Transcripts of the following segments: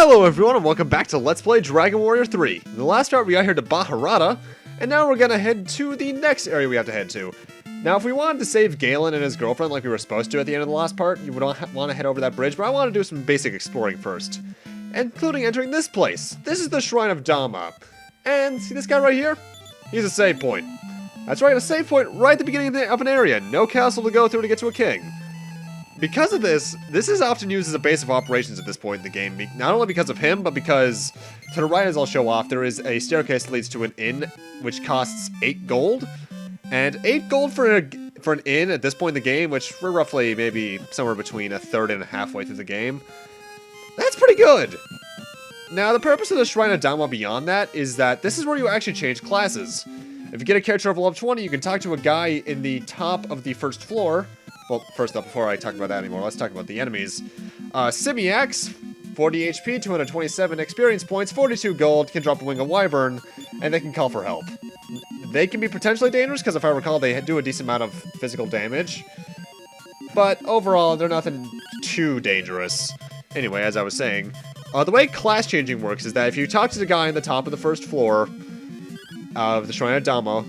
Hello everyone and welcome back to Let's Play Dragon Warrior 3. In the last part we got here to Baharata, and now we're gonna head to the next area we have to head to. Now if we wanted to save Galen and his girlfriend like we were supposed to at the end of the last part, you would want to head over that bridge, but I want to do some basic exploring first. Including entering this place. This is the Shrine of Dama. And see this guy right here? He's a save point. That's right, a save point right at the beginning of an area. No castle to go through to get to a king. Because of this, this is often used as a base of operations at this point in the game. Not only because of him, but because, to the right as I'll show off, there is a staircase that leads to an inn, which costs 8 gold. And 8 gold for an inn at this point in the game, which we're roughly maybe somewhere between a third and halfway through the game. That's pretty good! Now, the purpose of the Shrine of Dama beyond that is that this is where you actually change classes. If you get a character level up 20, you can talk to a guy in the top of the first floor. Well, first up, before I talk about that anymore, let's talk about the enemies. Simiacs, 40 HP, 227 experience points, 42 gold, can drop a wing of wyvern, and they can call for help. They can be potentially dangerous, because if I recall, they do a decent amount of physical damage. But overall, they're nothing too dangerous. Anyway, as I was saying, the way class changing works is that if you talk to the guy on the top of the first floor of the Shrine of Dama,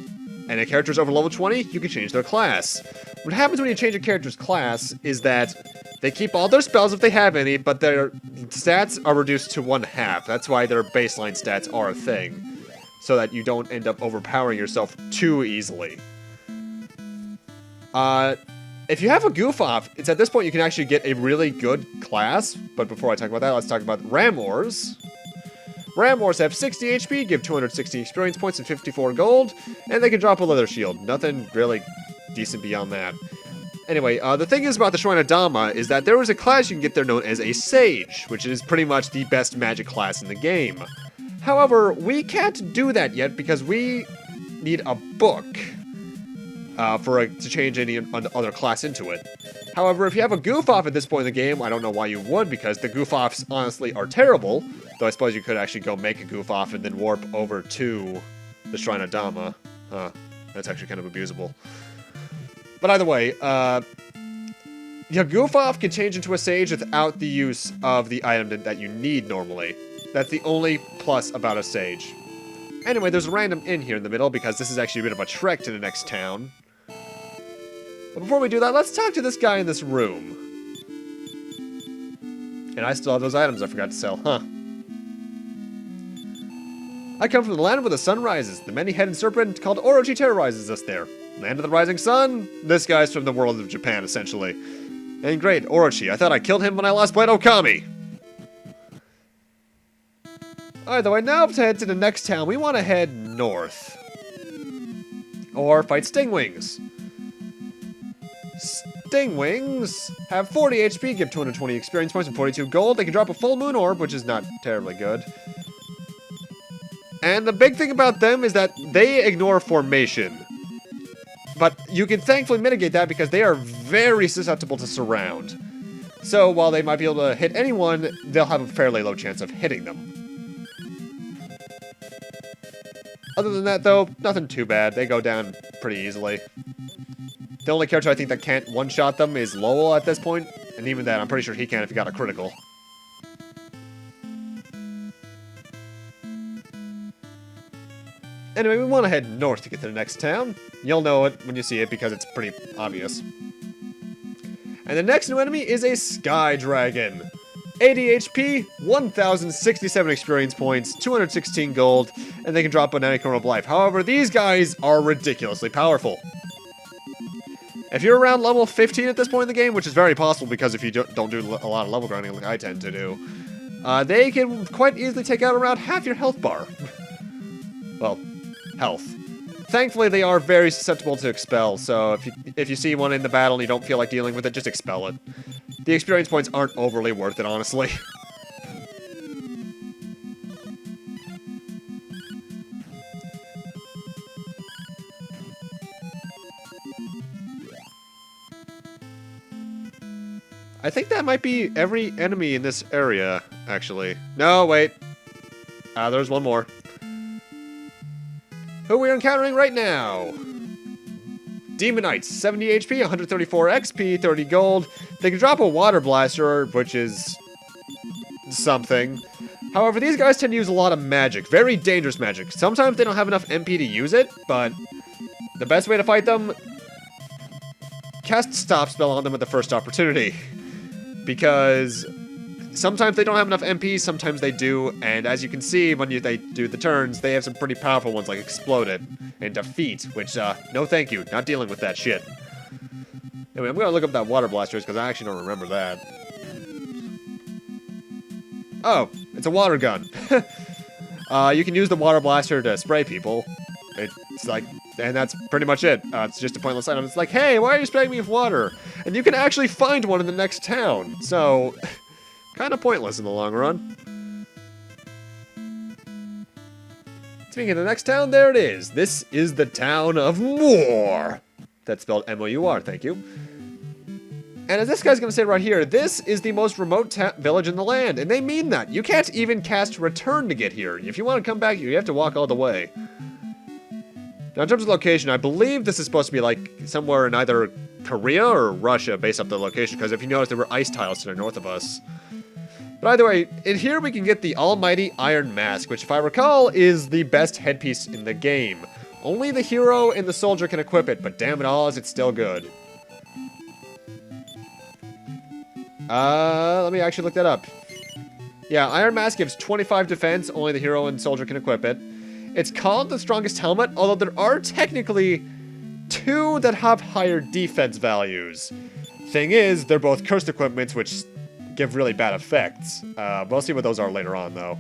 and a character's over level 20, you can change their class. What happens when you change a character's class is that they keep all their spells if they have any, but their stats are reduced to 1/2. That's why their baseline stats are a thing. So that you don't end up overpowering yourself too easily. If you have a goof off, it's at this point you can actually get a really good class. But before I talk about that, let's talk about Ramours. Ramours have 60 HP, give 260 experience points and 54 gold, and they can drop a leather shield. Nothing really decent beyond that. Anyway, the thing is about the Shrine of Dama is that there is a class you can get there known as a Sage, which is pretty much the best magic class in the game. However, we can't do that yet because we need a book to change any other class into it. However, if you have a goof-off at this point in the game, I don't know why you would, because the goof-offs honestly are terrible, though I suppose you could actually go make a goof-off and then warp over to the Shrine of Dama. That's actually kind of abusable. But either way, your goof-off can change into a Sage without the use of the item that you need normally. That's the only plus about a Sage. Anyway, there's a random inn here in the middle, because this is actually a bit of a trek to the next town. But before we do that, let's talk to this guy in this room. And I still have those items I forgot to sell, huh? I come from the land where the sun rises. The many-headed serpent called Orochi terrorizes us there. Land of the rising sun? This guy's from the world of Japan, essentially. And great, Orochi. I thought I killed him when I last played Okami. Either way, now to head to the next town, we want to head north. Or fight Stingwings. Stingwings have 40 HP, give 220 experience points and 42 gold. They can drop a full moon orb, which is not terribly good. And the big thing about them is that they ignore formation. But you can thankfully mitigate that because they are very susceptible to surround. So while they might be able to hit anyone, they'll have a fairly low chance of hitting them. Other than that, though, nothing too bad. They go down pretty easily. The only character I think that can't one-shot them is Lowell at this point, and even that, I'm pretty sure he can if he got a critical. Anyway, we want to head north to get to the next town. You'll know it when you see it because it's pretty obvious. And the next new enemy is a Sky Dragon. 80 HP, 1,067 experience points, 216 gold, and they can drop a Nocurnal life. However, these guys are ridiculously powerful. If you're around level 15 at this point in the game, which is very possible because if you don't do a lot of level grinding like I tend to do, they can quite easily take out around half your health bar. Well, health. Thankfully, they are very susceptible to expel, so if you see one in the battle and you don't feel like dealing with it, just expel it. The experience points aren't overly worth it, honestly. I think that might be every enemy in this area, actually. No, wait. There's one more. Who we're encountering right now. Demonites, 70 HP, 134 XP, 30 gold. They can drop a water blaster, which is something. However, these guys tend to use a lot of magic. Very dangerous magic. Sometimes they don't have enough MP to use it, but the best way to fight them, cast Stop Spell on them at the first opportunity. Because sometimes they don't have enough MP, sometimes they do, and as you can see, when they do the turns, they have some pretty powerful ones like Explode It and Defeat, which, no thank you, not dealing with that shit. Anyway, I'm gonna look up that Water Blasters, because I actually don't remember that. Oh, it's a water gun. You can use the Water Blaster to spray people. It's like, and that's pretty much it. It's just a pointless item. It's like, hey, why are you spraying me with water? And you can actually find one in the next town. So, kind of pointless in the long run. Speaking of the next town, there it is. This is the town of Mour. That's spelled M-O-U-R, thank you. And as this guy's going to say right here, this is the most remote village in the land. And they mean that. You can't even cast Return to get here. If you want to come back, you have to walk all the way. Now, in terms of location, I believe this is supposed to be like somewhere in either Korea or Russia based off the location. Because if you notice, there were ice tiles to the north of us. But either way, in here we can get the Almighty Iron Mask, which if I recall is the best headpiece in the game. Only the hero and the soldier can equip it, but damn it all, is it still good. Let me actually look that up. Yeah, Iron Mask gives 25 defense, only the hero and soldier can equip it. It's called the strongest helmet, although there are technically 2 that have higher defense values. Thing is, they're both cursed equipments, which give really bad effects. We'll see what those are later on, though.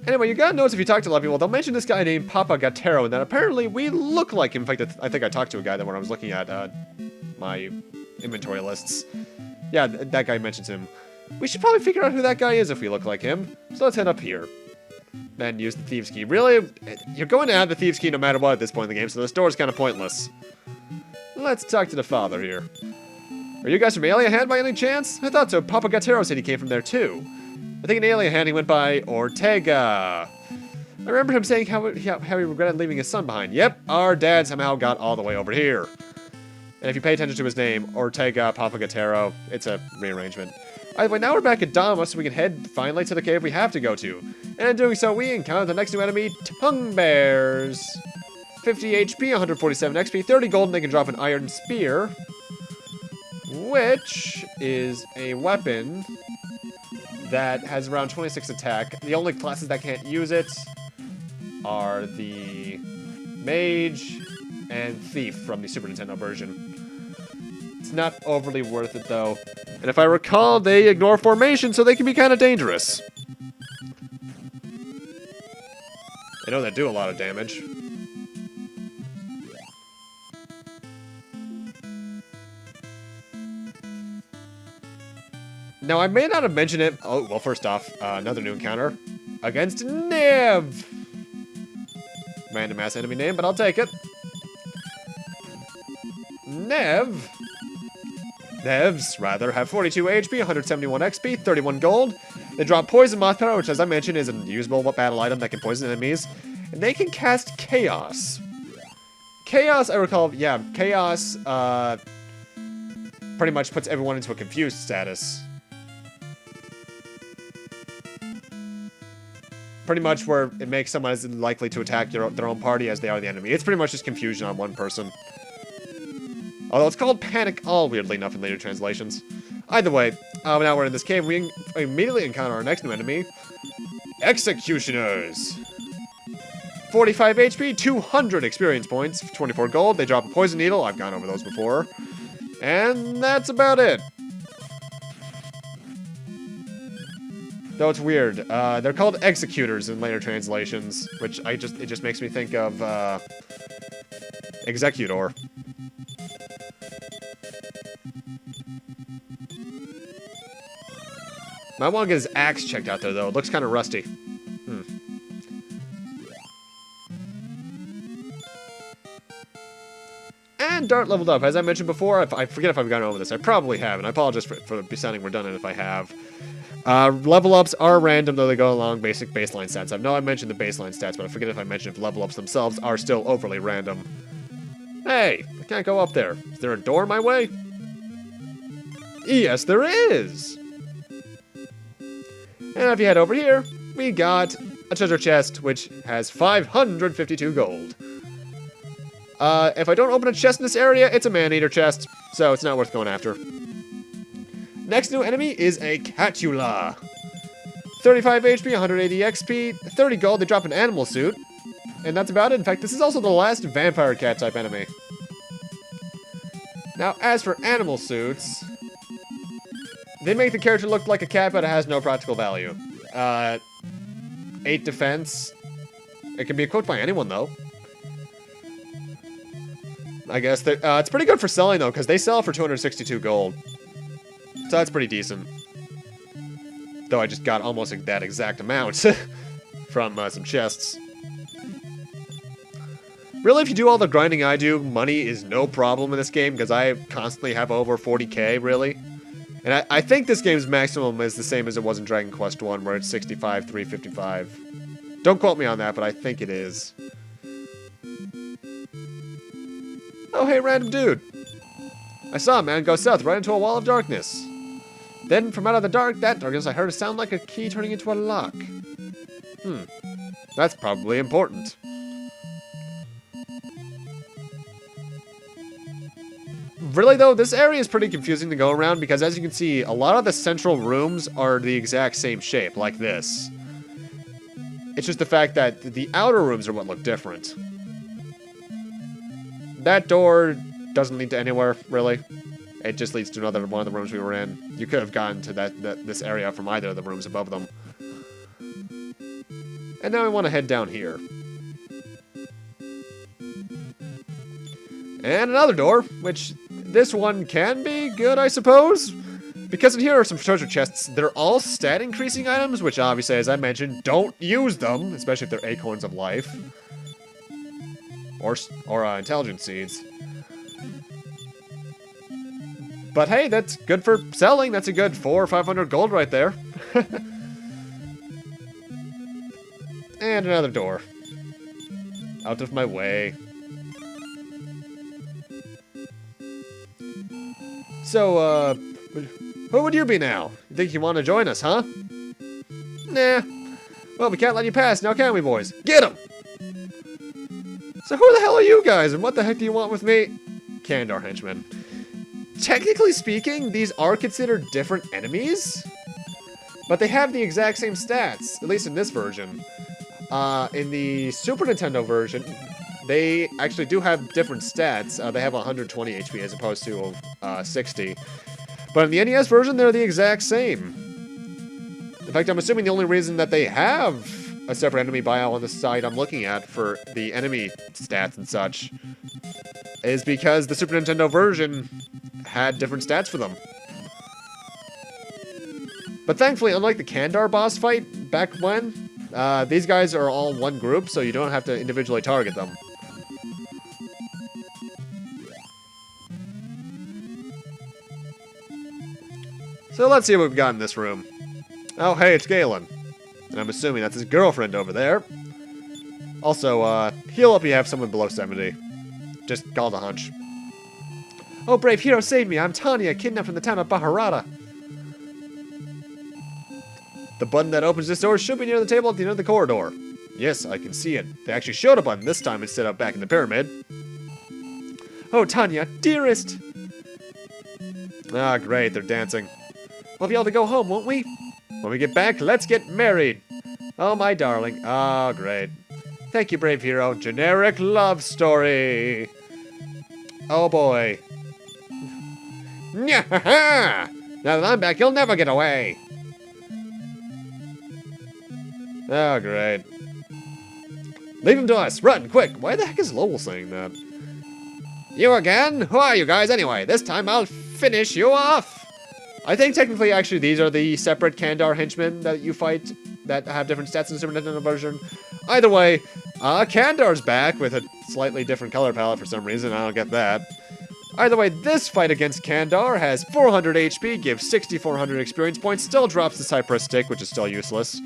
Anyway, you gotta notice if you talk to a lot of people, they'll mention this guy named Papa Gatero, and that apparently we look like him. In fact, I think I talked to a guy that when I was looking at my inventory lists. Yeah, that guy mentions him. We should probably figure out who that guy is if we look like him. So let's head up here. And use the Thieves' Key. Really? You're going to have the Thieves' Key no matter what at this point in the game, so this door is kind of pointless. Let's talk to the father here. Are you guys from Alien Hand by any chance? I thought so. Papa Gatero said he came from there too. I think in Alien Hand he went by Ortega. I remember him saying how he regretted leaving his son behind. Yep, our dad somehow got all the way over here. And if you pay attention to his name, Ortega Papa Gatero, it's a rearrangement. Either way, now we're back at Dama, so we can head finally to the cave we have to go to. And in doing so, we encounter the next new enemy, Tongue Bears. 50 HP, 147 XP, 30 gold, and they can drop an Iron Spear. Which is a weapon that has around 26 attack. The only classes that can't use it are the Mage and Thief from the Super Nintendo version. It's not overly worth it, though. And if I recall, they ignore formation, so they can be kind of dangerous. I know they do a lot of damage. Now, I may not have mentioned it. Oh, well, first off, another new encounter against Nev. Random ass enemy name, but I'll take it. Nevs, rather, have 42 HP, 171 XP, 31 gold. They drop Poison Moth Power, which, as I mentioned, is an unusable battle item that can poison enemies. And they can cast Chaos. Chaos, I recall, yeah, Chaos, pretty much puts everyone into a confused status. Pretty much where it makes someone as likely to attack their own party as they are the enemy. It's pretty much just confusion on one person. Although it's called Panic All, weirdly enough, in later translations. Either way, now we're in this cave, we immediately encounter our next new enemy. Executioners! 45 HP, 200 experience points, 24 gold. They drop a poison needle. I've gone over those before. And that's about it. Though it's weird. They're called Executors in later translations, which it just makes me think of Executor. Might want to get his axe checked out there, though. It looks kind of rusty. And Dart leveled up. As I mentioned before, I forget if I've gone over this. I probably have, and I apologize for sounding redundant if I have. Level ups are random, though they go along basic baseline stats. I know I mentioned the baseline stats, but I forget if I mentioned if level ups themselves are still overly random. Hey, I can't go up there. Is there a door in my way? Yes, there is! And if you head over here, we got a treasure chest, which has 552 gold. If I don't open a chest in this area, it's a man-eater chest, so it's not worth going after. Next new enemy is a Catula. 35 HP, 180 XP, 30 gold, they drop an animal suit. And that's about it. In fact, this is also the last vampire cat type enemy. Now, as for animal suits, they make the character look like a cat, but it has no practical value. 8 defense. It can be equipped by anyone, though. I guess it's pretty good for selling, though, because they sell for 262 gold. So that's pretty decent. Though I just got almost that exact amount from some chests. Really, if you do all the grinding I do, money is no problem in this game, because I constantly have over 40k, really. And I think this game's maximum is the same as it was in Dragon Quest 1, where it's 65, 355. Don't quote me on that, but I think it is. Oh, hey, random dude. I saw a man go south right into a wall of darkness. Then, from out of that darkness, I heard a sound like a key turning into a lock. That's probably important. Really, though, this area is pretty confusing to go around because, as you can see, a lot of the central rooms are the exact same shape, like this. It's just the fact that the outer rooms are what look different. That door doesn't lead to anywhere, really. It just leads to another one of the rooms we were in. You could have gotten to this area from either of the rooms above them. And now we want to head down here. And another door, which this one can be good, I suppose. Because in here are some treasure chests. They're all stat increasing items, which obviously, as I mentioned, don't use them, especially if they're acorns of life. Or intelligence seeds. But hey, that's good for selling. That's a good 400 or 500 gold right there. And another door. Out of my way. So, who would you be now? You think you want to join us, huh? Nah. Well, we can't let you pass now, can we, boys? Get him! So who the hell are you guys, and what the heck do you want with me? Kandar henchmen. Technically speaking, these are considered different enemies, but they have the exact same stats, at least in this version. In the Super Nintendo version, they actually do have different stats. They have 120 HP as opposed to 60. But in the NES version, they're the exact same. In fact, I'm assuming the only reason that they have a separate enemy bio on the side I'm looking at for the enemy stats and such is because the Super Nintendo version had different stats for them. But thankfully, unlike the Kandar boss fight back when, these guys are all one group, so you don't have to individually target them. So let's see what we've got in this room. Oh, hey, it's Galen. And I'm assuming that's his girlfriend over there. Also, heal up if you have someone below 70. Just call the hunch. Oh, brave hero, save me. I'm Tanya, kidnapped from the town of Baharata. The button that opens this door should be near the table at the end of the corridor. Yes, I can see it. They actually showed a button this time instead of back in the pyramid. Oh, Tanya, dearest. Ah, great, they're dancing. We'll be able to go home, won't we? When we get back, let's get married. Oh, my darling. Oh, great. Thank you, brave hero. Generic love story. Oh, boy. Now that I'm back, you'll never get away. Oh, great. Leave him to us. Run, quick. Why the heck is Lowell saying that? You again? Who are you guys anyway? This time I'll finish you off. I think technically, actually, these are the separate Kandar henchmen that you fight that have different stats in the Super Nintendo version. Either way, Kandar's back with a slightly different color palette for some reason. I don't get that. Either way, this fight against Kandar has 400 HP, gives 6,400 experience points, still drops the Cypress Stick, which is still useless.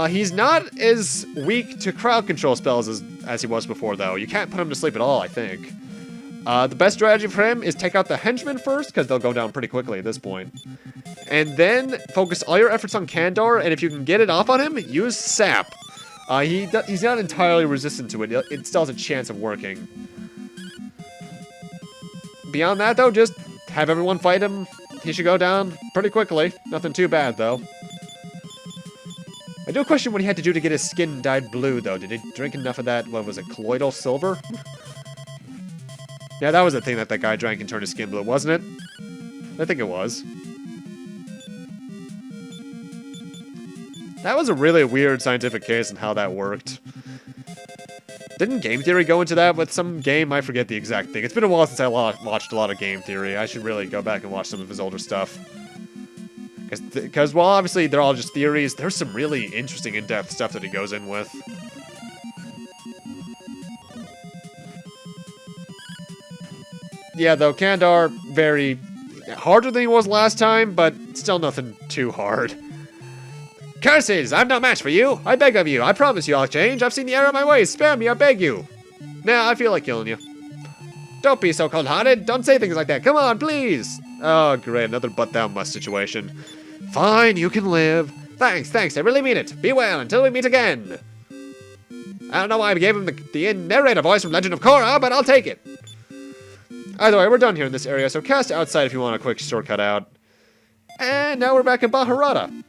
He's not as weak to crowd control spells as he was before, though. You can't put him to sleep at all, I think. The best strategy for him is take out the henchmen first, because they'll go down pretty quickly at this point. And then focus all your efforts on Kandar, and if you can get it off on him, use Sap. He's not entirely resistant to it. It still has a chance of working. Beyond that, though, just have everyone fight him. He should go down pretty quickly. Nothing too bad, though. I do question what he had to do to get his skin dyed blue, though. Did he drink enough of that, what was it, colloidal silver? Yeah, that was the thing that guy drank and turned his skin blue, wasn't it? I think it was. That was a really weird scientific case and how that worked. Didn't game theory go into that with some game? I forget the exact thing. It's been a while since I watched a lot of game theory. I should really go back and watch some of his older stuff. Because while obviously they're all just theories, there's some really interesting in-depth stuff that he goes in with. Yeah, though, Kandar, very harder than he was last time, but still nothing too hard. Curses! I'm no match for you! I beg of you! I promise you I'll change! I've seen the error of my ways! Spare me, I beg you! Nah, I feel like killing you. Don't be so cold-hearted! Don't say things like that! Come on, please! Oh, great, another but-thou-must situation. Fine, you can live. Thanks, I really mean it. Be well until we meet again. I don't know why I gave him the narrator voice from Legend of Korra, but I'll take it. Either way, we're done here in this area, so cast outside if you want a quick shortcut out. And now we're back in Baharata.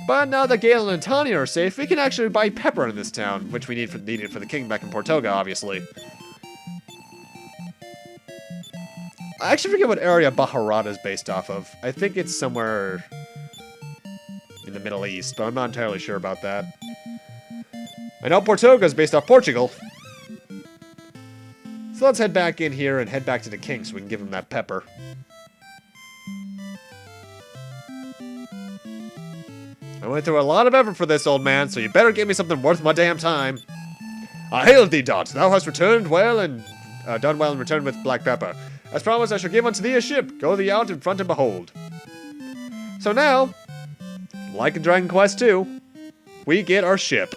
But now that Galen and Tanya are safe, we can actually buy pepper in this town, which we needed for the king back in Portoga, obviously. I actually forget what area Baharata is based off of. I think it's somewhere in the Middle East, but I'm not entirely sure about that. I know Portoga is based off Portugal. So let's head back in here and head back to the king so we can give him that pepper. I went through a lot of effort for this, old man, so you better give me something worth my damn time. Hail thee, Dot! Thou hast returned well and done well and returned with black pepper. As promised, I shall give unto thee a ship. Go thee out in front and behold. So now, like in Dragon Quest II, we get our ship.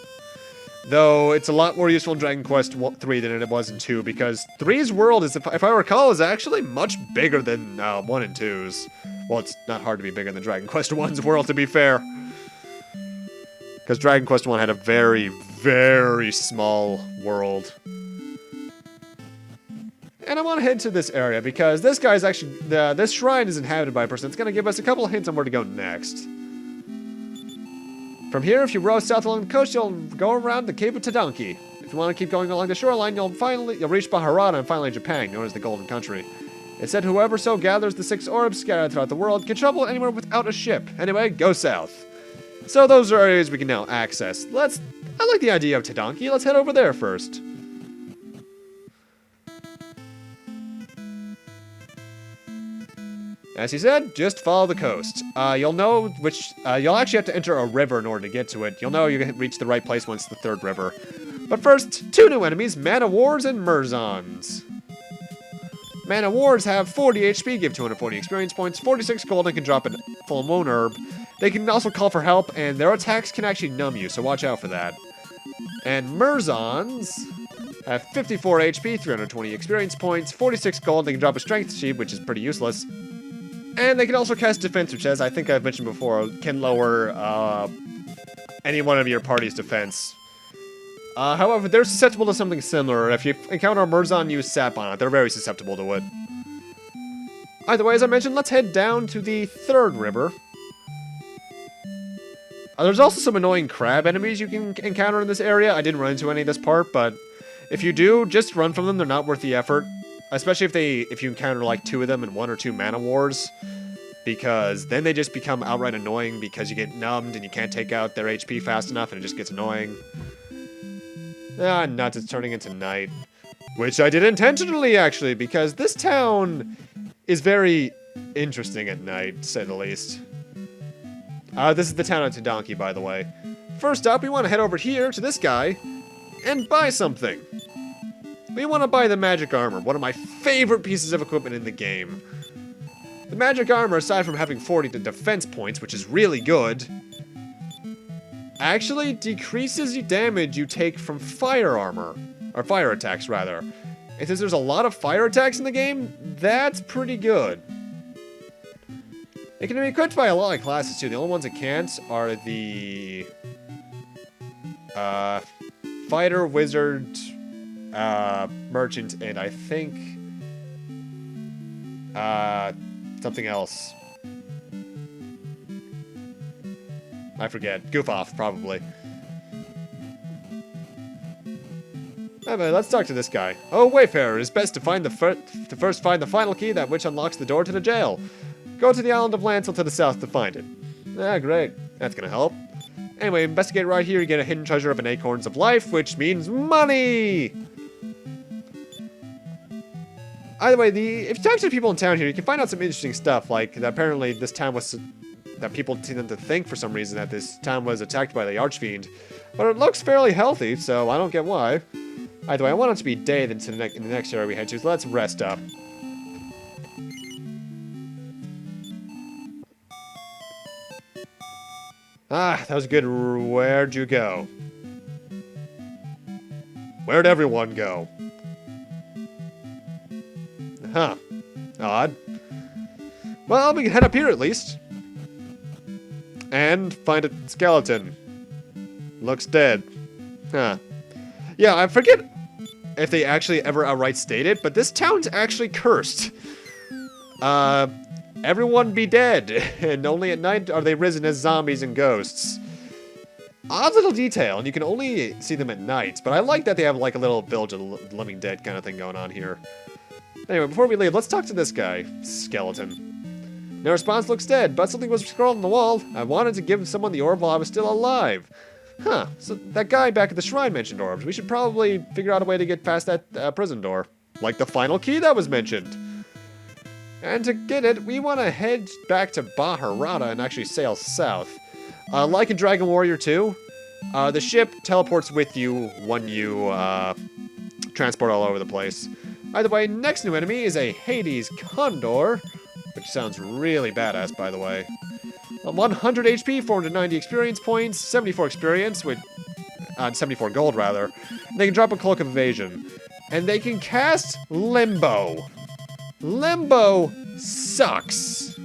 Though it's a lot more useful in Dragon Quest 3 than it was in 2, because 3's world, is, if I recall, is actually much bigger than 1 and 2's. Well, it's not hard to be bigger than Dragon Quest 1's world, to be fair. Because Dragon Quest 1 had a very, very small world. And I want to head to this area because this guy's actually, this shrine is inhabited by a person. It's going to give us a couple of hints on where to go next. From here, if you row south along the coast, you'll go around the Cape of Tadanki. If you want to keep going along the shoreline, you'll reach Baharata and finally Japan, known as the Golden Country. It said whoever so gathers the 6 orbs scattered throughout the world can travel anywhere without a ship. Anyway, go south. So those are areas we can now access. I like the idea of Tadanki. Let's head over there first. As he said, just follow the coast. You'll know which, you'll actually have to enter a river in order to get to it. You'll know you can reach the right place once the 3rd river. But first, 2 new enemies, Man-O-Wars and Murzons. Man-O-Wars have 40 HP, give 240 experience points, 46 gold, and can drop a full moon herb. They can also call for help, and their attacks can actually numb you, so watch out for that. And Murzons have 54 HP, 320 experience points, 46 gold, they can drop a strength sheet, which is pretty useless. And they can also cast defense, which, as I think I've mentioned before, can lower any one of your party's defense. However, they're susceptible to something similar. If you encounter a Murzon, use Sap on it. They're very susceptible to it. Either way, as I mentioned, let's head down to the 3rd river. There's also some annoying crab enemies you can encounter in this area. I didn't run into any this part, but if you do, just run from them. They're not worth the effort. Especially if you encounter like 2 of them in 1 or 2 Man-O-Wars, because then they just become outright annoying because you get numbed and you can't take out their HP fast enough and it just gets annoying. Nuts, it's turning into night. Which I did intentionally, actually, because this town is very interesting at night, to say the least. This is the town of Tadanki, by the way. First up, we want to head over here to this guy and buy something. we want to buy the magic armor, one of my favorite pieces of equipment in the game. The magic armor, aside from having 40 defense points, which is really good, actually decreases the damage you take from fire armor, or fire attacks rather. And since there's a lot of fire attacks in the game, that's pretty good. It can be equipped by a lot of classes too. The only ones it can't are the fighter, wizard, merchant, and I think something else. I forget. Goof off, probably. Anyway, let's talk to this guy. Oh, Wayfarer, it's best to first find the final key, that which unlocks the door to the jail. Go to the island of Lancel to the south to find it. Ah, great. That's gonna help. Anyway, investigate right here, you get a hidden treasure of an acorns of life, which means money! Either way, if you talk to people in town here, you can find out some interesting stuff, like that apparently this town was... that people tend to think for some reason that this town was attacked by the Archfiend. But it looks fairly healthy, so I don't get why. Either way, I want it to be day in the next area we head to, so let's rest up. Ah, that was good. Where'd you go? Where'd everyone go? Huh. Odd. Well, we can head up here at least. And find a skeleton. Looks dead. Huh. Yeah, I forget if they actually ever outright state it, but this town's actually cursed. Everyone be dead, and only at night are they risen as zombies and ghosts. Odd little detail, and you can only see them at night, but I like that they have like a little Village of the Living Dead kind of thing going on here. Anyway, before we leave, let's talk to this guy, Skeleton. No response, looks dead, but something was scrawled on the wall. I wanted to give someone the orb while I was still alive. Huh, so that guy back at the shrine mentioned orbs. We should probably figure out a way to get past that prison door. Like the final key that was mentioned. And to get it, we want to head back to Baharata and actually sail south. Like in Dragon Warrior 2, the ship teleports with you when you transport all over the place. Either way, next new enemy is a Hades Condor, which sounds really badass, by the way. 100 HP, 490 experience points, 74 experience, with 74 gold rather. They can drop a Cloak of Evasion, and they can cast Limbo. Limbo sucks.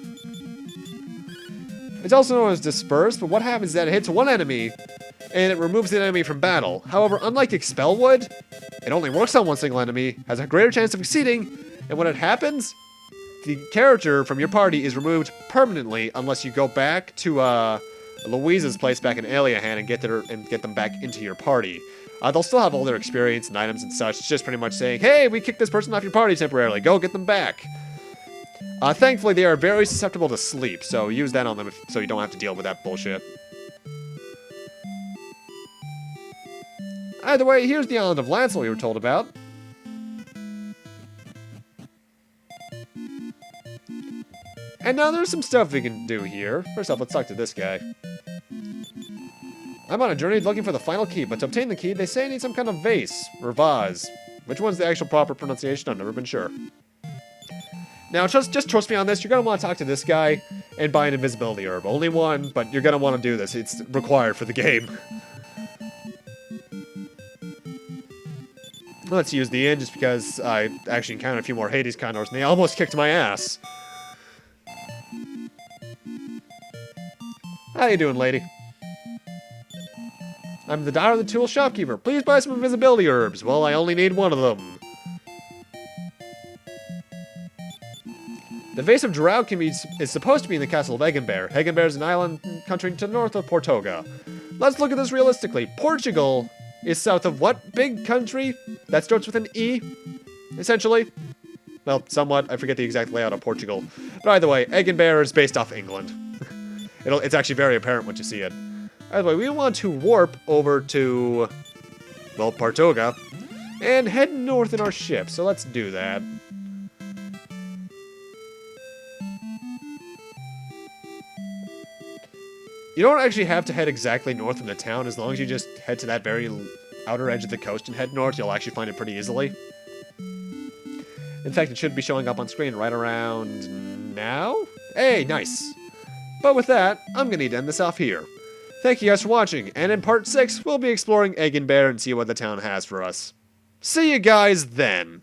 It's also known as Disperse, but what happens is that it hits one enemy, and it removes the enemy from battle. However, unlike Expel would, it only works on one single enemy, has a greater chance of succeeding, and when it happens, the character from your party is removed permanently unless you go back to Louise's place back in Aliahan and get them back into your party. They'll still have all their experience and items and such. It's just pretty much saying, hey, we kicked this person off your party temporarily. Go get them back. Thankfully, they are very susceptible to sleep, so use that on them so you don't have to deal with that bullshit. Either way, here's the island of Lancel we were told about. And now there's some stuff we can do here. First off, let's talk to this guy. I'm on a journey looking for the final key, but to obtain the key, they say I need some kind of vase, or vase. Which one's the actual proper pronunciation? I've never been sure. Now, just trust me on this. You're going to want to talk to this guy and buy an invisibility herb. Only one, but you're going to want to do this. It's required for the game. Let's use the inn just because I actually encountered a few more Hades condors and they almost kicked my ass. How you doing, lady? I'm the daughter of the tool shopkeeper. Please buy some invisibility herbs. Well, I only need one of them. The Vase of Drow is supposed to be in the castle of Eggenbear. Eggenbear is an island country to the north of Portoga. Let's look at this realistically. Portugal is south of what big country that starts with an E, essentially? Well, somewhat. I forget the exact layout of Portugal. But either way, Eggenbear is based off England. It's actually very apparent once you see it. Either way, we want to warp over to, well, Portoga, and head north in our ship. So let's do that. You don't actually have to head exactly north from the town as long as you just head to that very outer edge of the coast and head north, you'll actually find it pretty easily. In fact, it should be showing up on screen right around now? Hey, nice. But with that, I'm going to need to end this off here. Thank you guys for watching, and in part 6, we'll be exploring Eggenbear and see what the town has for us. See you guys then!